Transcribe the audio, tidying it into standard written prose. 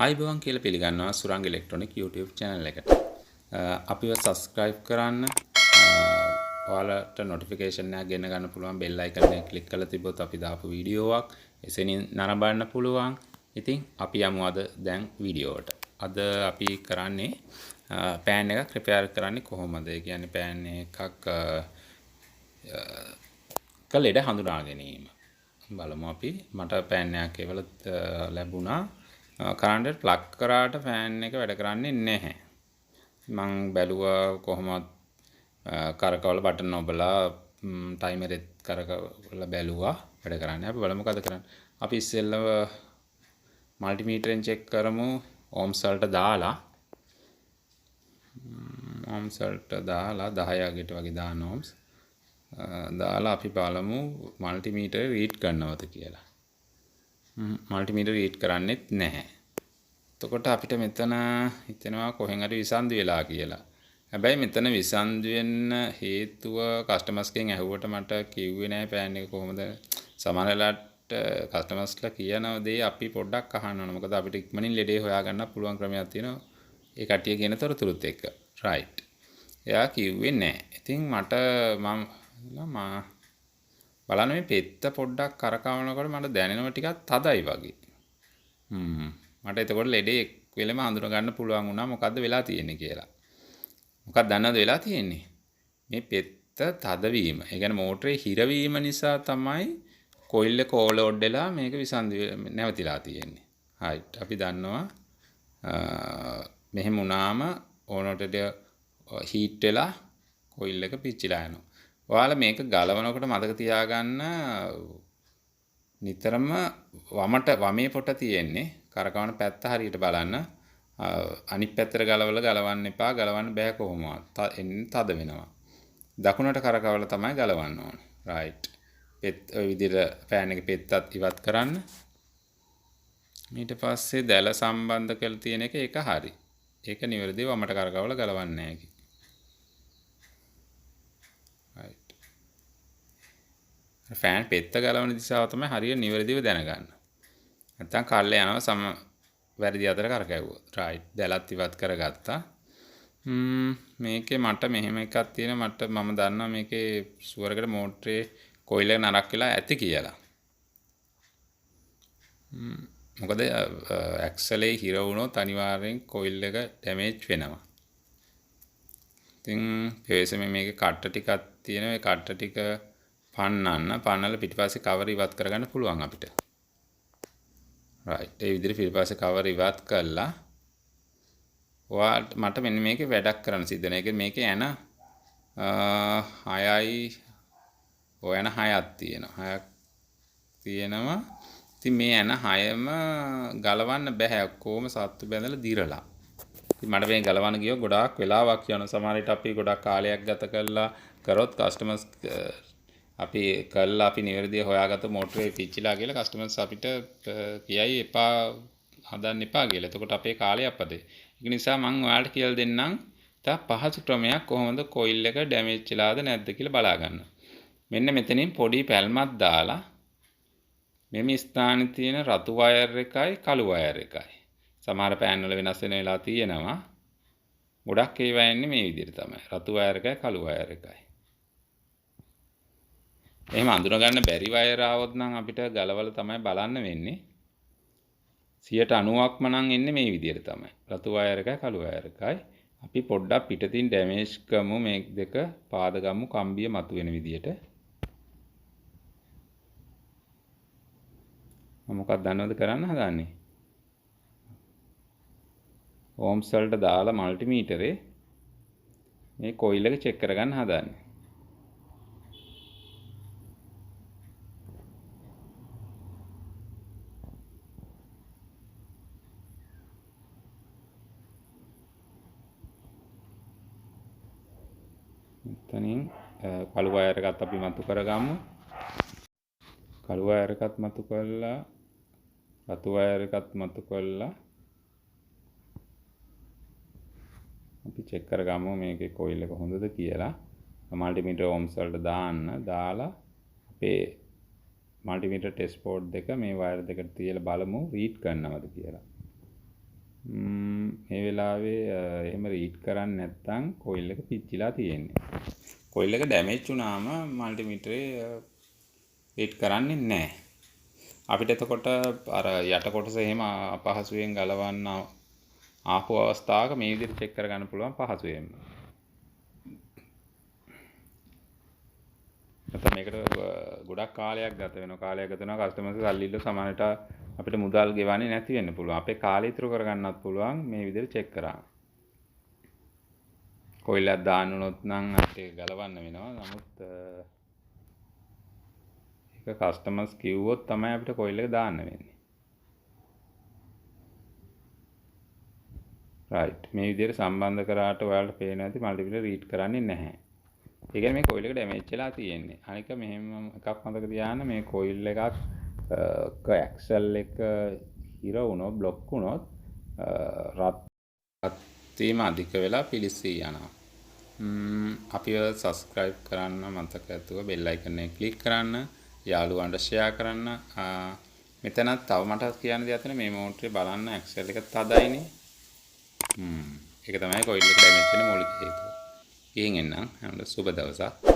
ආයිබෝවන් කියලා පිළිගන්නවා සුරංග ඉලෙක්ට්‍රොනික YouTube channel එකට. අපිව subscribe කරන්න. ඔයාලට notification එකක් ගෙන ගන්න පුළුවන් bell icon එක click කරලා තිබ්බොත් අපි දාපු වීඩියෝවක් එසෙනින් නරඹන්න පුළුවන්. ඉතින් අපි යමු අද දැන් වීඩියෝවට. අද අපි කරන්නේ pan එකක් repair කරන්නේ කොහොමද? ඒ කියන්නේ pan එකක් කලෙඩ හඳුනා ගැනීම. බලමු අපි. මට pan එකක් ඒවල ලැබුණා. කරන්ට් ප්ලග් කරාට ෆෑන් එක වැඩ කරන්නේ නැහැ. මං බැලුවා කොහොමද කරකවල බටන් ඔබලා ටයිමර් එක කරකවල බැලුවා වැඩ කරන්නේ. අපි බලමු මොකද කරන්නේ. අපි ඉස්සෙල්ලම මල්ටිමීටරෙන් චෙක් කරමු ඕම්ස් වලට දාලා 10 අගට වගේ දාන ඕම්ස් දාලා අපි බලමු මල්ටිමීටරේ රීඩ් කරනවද කියලා. මල්ටිමීටර් රීඩ් කරන්නේත් නැහැ. එතකොට අපිට මෙතන හිතෙනවා කොහෙන් හරි විසන්දු වෙලා කියලා. හැබැයි මෙතන විසන්දු වෙන්න හේතුව කස්ටමර්ස්ගෙන් ඇහුවට මට කිව්වේ නැහැ පෑන් එක කොහොමද. සමහර වෙලාවට කස්ටමර්ස්ලා කියන දේ අපි පොඩ්ඩක් අහන්න ඕන. මොකද අපිට ඉක්මනින් ලෙඩේ හොයාගන්න පුළුවන් ක්‍රමයක් තියෙනවා. ඒ කට්ටිය කියන තොරතුරුත් එක්ක. රයිට්. එයා කිව්වේ නැහැ. ඉතින් මට බලන්න මේ පෙත්ත පොඩ්ඩක් කරකවනකොට මට දැනෙනවා ටිකක් තදයි වගේ. මට එතකොට ලෙඩේ වෙලම හඳුනා ගන්න පුළුවන් වුණා මොකද්ද වෙලා තියෙන්නේ කියලා. මොකක්ද දන්නවද වෙලා තියෙන්නේ? මේ පෙත්ත තදවීම. ඒ කියන්නේ මෝටරේ හිරවීම නිසා තමයි කොයිල් එක ඕවර්ලෝඩ් වෙලා මේක විසන්දු නැවතිලා තියෙන්නේ. හයිට්. අපි දන්නවා මෙහෙම වුණාම ඕනෝටද හීට් වෙලා කොයිල් එක පිච්චිලා යනවා. ඔයාලා මේක ගලවනකොට මතක තියාගන්න නිතරම වමේ පොට තියෙන්නේ කරකවන පැත්ත හරියට බලන්න. අනිත් පැත්තට ගලවන්න එපා. ගලවන්න බෑ කොහොමවත්. තද වෙනවා. දකුණට කරකවලා තමයි ගලවන්න ඕන. රයිට්. ඔය විදිහට ෆෑන් එකේ පෙත්තත් ඉවත් කරන්න. ඊට පස්සේ දැල සම්බන්ධ කරලා තියෙන එක ඒක හරි. ඒක නිවැරදිව වමට කරකවලා ගලවන්නේ නැහැ. ෆෑන් පෙත්ත ගලවන දිශාව තමයි හරියට නිවැරදිව දැනගන්න. නැත්තම් කල්ල යනවා වැරදි අතර කරකැවුවා. රයිට්. දැලත් ඉවත් කරගත්තා. මේකේ මට මෙහෙම එකක් තියෙනවා. මම දන්නවා මේකේ සුවරකට මෝටරේ කොයිල් එක නරක් වෙලා ඇති කියලා. මොකද ඇක්සලේ හිර වුණොත් අනිවාර්යෙන් කොයිල් එක ඩැමේජ් වෙනවා. ඉතින් PVC මේකේ කට්ට ටිකක් තියෙනවා. ඒ කට්ට ටික පන්නලා පිටිපස්සේ කවර් ඉවත් කරගන්න පුළුවන් අපිට. රයිට්. ඒ විදිහට පිටිපස්සේ කවර් ඉවත් කළා. මට මෙන්න මේකේ වැඩක් කරන්න සිද්ධ වෙනවා. මේකේ යන 6යි ඔය යන 6ක් තියෙනවා. 6ක් තියෙනවා. ඉතින් මේ යන 6ම ගලවන්න බෑ. ඔක්කොම සත්තු බැඳලා දිරලා. ඉතින් මට මේ ගලවන්න ගියොත් ගොඩාක් වෙලාවක් යනවා. සමහර විට අපි ගොඩක් කාලයක් ගත කරලා කරොත් කස්ටමර්ස් අපි නිවැරදිව හොයාගත්ත මෝටරේ පිච්චිලා කියලා කස්ටමර්ස් අපිට කියයි එපා හදන්න එපා කියලා. එතකොට අපේ කාලය අපදේ. ඒක නිසා මම ඔයාලට කියලා දෙන්නම් තා පහසු ක්‍රමයක් කොහොමද කොයිල් එක ඩැමේජ් වෙලාද නැද්ද කියලා බලා ගන්න. මෙන්න මෙතනින් පොඩි පැල්මක් දාලා මෙමි ස්ථානයේ තියෙන රතු වයර් එකයි කළු වයර් එකයි. සමහර පෑන් වල වෙනස් වෙන වෙලා තියෙනවා. ගොඩක් ඒවා එන්නේ මේ විදිහට තමයි. රතු වයර් එකයි කළු වයර් එකයි. එහෙම අඳුනගන්න බැරි වයර් ආවොත් නම් අපිට ගලවලා තමයි බලන්න වෙන්නේ. 90%ක්ම නම් එන්නේ මේ විදිහට තමයි. රතු වයර් එකයි කළු වයර් එකයි. අපි පොඩ්ඩක් පිටින් ඩැමේජ් කරමු මේ දෙක පාද ගමු කම්බිය මතුවෙන විදිහට. මම මොකක්ද දන්නවද කරන්න හදන්නේ? ඕම්ස් වලට දාලා මල්ටිමීටරේ මේ කොයිල් එක චෙක් කරගන්න හදන්නේ. එතනින් කළු වයර් එකත් අපි මතු කරගමු. කළු වයර් එකත් මතු කරලා රතු වයර් එකත් මතු කරලා අපි චෙක් කරගමු මේකේ කොයිල් එක හොඳද කියලා. මල්ටිමීටර් ඕම්ස් වලට දාලා අපේ මල්ටිමීටර් ටෙස්ට් බෝඩ් දෙක මේ වයර් දෙකට තියලා බලමු රීඩ් කරනවද කියලා. මේ වෙලාවේ එහෙම රීඩ් කරන්නේ නැත්නම් කොයිල් එක පිච්චිලා තියෙන්නේ. කොයිල් එක ඩැමේජ් වුණාම මල්ටිමීටරේ රීඩ් කරන්නේ නැහැ. අපිට එතකොට අර යට කොටස එහෙම අපහසුයෙන් ගලවන්න ආපු අවස්ථාවක මේ විදිහට චෙක් කරගන්න පුළුවන් පහසුවෙන්ම. නැත්නම් මේකට ගොඩක් කාලයක් ගත වෙනවා. කස්ටමර්ස් සල්ලි ඉල්ල සමානට අපිට මුදල් ගෙවන්නේ නැති වෙන්න පුළුවන්. අපේ කාලය ඉතුරු කරගන්නත් පුළුවන් මේ විදිහට චෙක් කරා. කොයිලක් දාන්න උනොත් නම් අපිට ගලවන්න වෙනවා. නමුත් ඒක කස්ටමර්ස් කිව්වොත් තමයි අපිට කොයිල් එක දාන්න වෙන්නේ. රයිට්. මේ විදිහට සම්බන්ධ කරාට ඔයාලට පේනවා ඇති මල්ටිපල් රීඩ් කරන්නේ නැහැ. ඒ කියන්නේ මේ කොයිල් එක ඩැමේජ් වෙලා තියෙන්නේ. අනික මෙහෙම එකක් මතක තියාගන්න මේ කොයිල් එකක් ඇක්සල් එක හිර වුණොත් බ්ලොක් වුණොත් රත් වීම අධික වෙලා පිලිස්සී යනවා. අපිව සබස්ක්‍රයිබ් කරන්න මතක ඇතුව බෙල් අයිකන් එක ක්ලික් කරන්න, යාළුවන්ට ෂෙයා කරන්න. මෙතනත් තව මට කියන්න දෙයක් තියෙනවා. මේ මෝටරේ බලන්න ඇක්සල් එක තදයිනේ. ඒක තමයි කොයිල් එක ඩැමේජ් වෙන මූලික හේතුව. ගිහින් එන්නම්. හැමෝටම සුබ දවසක්.